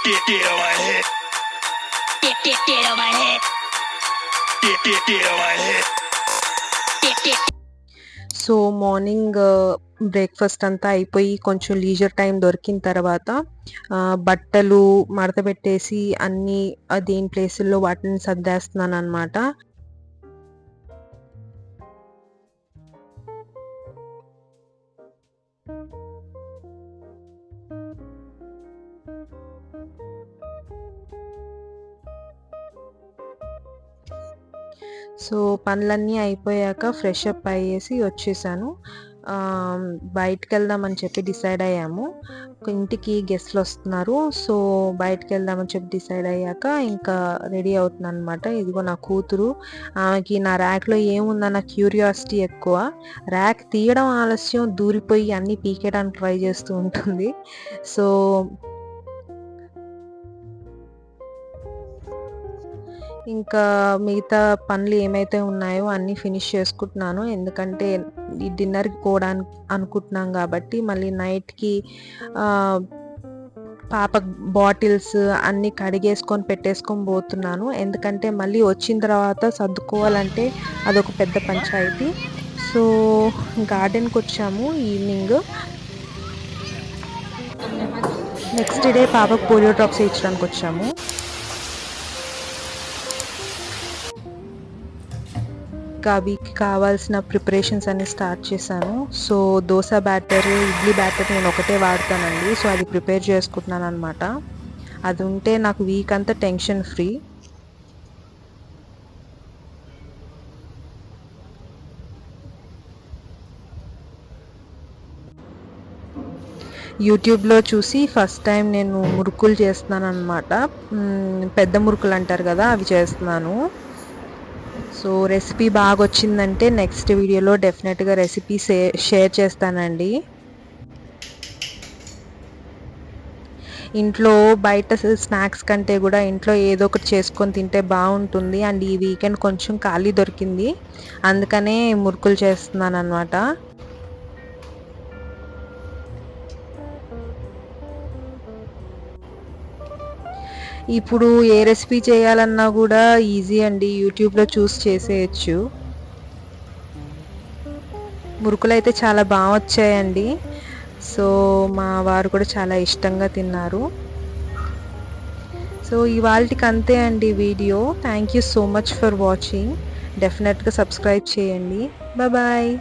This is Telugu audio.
Get on my head. Get on my head. Get on my head. So morning breakfast అంతా అయిపోయి కొంచెం లీజర్ టైం దొరికిన తర్వాత బట్టలు మడత పెట్టేసి అన్నీ దేని ప్లేసుల్లో వాటిని సర్దేస్తున్నాను అనమాట. సో పనులన్నీ అయిపోయాక ఫ్రెష్ అప్ అయ్యేసి వచ్చేసాను. బయటికి వెళ్దామని చెప్పి డిసైడ్ అయ్యాము. ఇంటికి గెస్ట్లు వస్తున్నారు. సో బయటికి వెళ్దామని చెప్పి డిసైడ్ అయ్యాక ఇంకా రెడీ అవుతున్నాను అనమాట. ఇదిగో నా కూతురు, ఆమెకి నా ర్యాక్లో ఏముందన్న క్యూరియాసిటీ ఎక్కువ. ర్యాక్ తీయడం ఆలస్యం, దూరిపోయి అన్నీ పీకేయడానికి ట్రై చేస్తూ ఉంటుంది. సో ఇంకా మిగతా పనులు ఏమైతే ఉన్నాయో అన్నీ ఫినిష్ చేసుకుంటున్నాను. ఎందుకంటే ఈ డిన్నర్కి పోవడానికి అనుకుంటున్నాం కాబట్టి మళ్ళీ నైట్కి పాప బాటిల్స్ అన్నీ కడిగేసుకొని పెట్టేసుకొని పోతున్నాను. ఎందుకంటే మళ్ళీ వచ్చిన తర్వాత సర్దుకోవాలంటే అదొక పెద్ద పంచాయతీ. సో గార్డెన్కి వచ్చాము ఈవినింగ్. నెక్స్ట్ డే పాపకు పోలియో డ్రాప్స్ వేయించడానికి వచ్చాము. వీక్ కావాల్సిన ప్రిపరేషన్స్ అన్ని స్టార్ట్ చేశాను. So dosa batter, idli batter నేను ఒకటే వాడతానండి. సో అది ప్రిపేర్ చేసుకుంటున్నాను అనమాట. అది ఉంటే నాకు వీక్ అంతా టెన్షన్ ఫ్రీ. యూట్యూబ్లో చూసి ఫస్ట్ టైం నేను మురుకులు చేస్తున్నాను అనమాట. పెద్ద మురుకులు అంటారు కదా, అవి చేస్తున్నాను. సో రెసిపీ బాగా వచ్చిందంటే నెక్స్ట్ వీడియోలో డెఫినెట్గా రెసిపీ షేర్ చేస్తానండి. ఇంట్లో బయట స్నాక్స్ కంటే కూడా ఇంట్లో ఏదో ఒకటి చేసుకొని తింటే బాగుంటుంది. అండ్ ఈ వీకెండ్ కొంచెం ఖాళీ దొరికింది, అందుకనే మురుకులు చేస్తున్నాను అనమాట. ఇప్పుడు ఏ రెసిపీ చేయాలన్నా కూడా ఈజీ అండి, యూట్యూబ్లో చూసి చేసేయచ్చు. మురుకులు అయితే చాలా బాగా వచ్చాయండి. సో మా వారు కూడా చాలా ఇష్టంగా తిన్నారు. సో ఇవాళకి అంతే అండి video. Thank you so much for watching. డెఫినెట్గా సబ్స్క్రైబ్ చేయండి. బాయ్.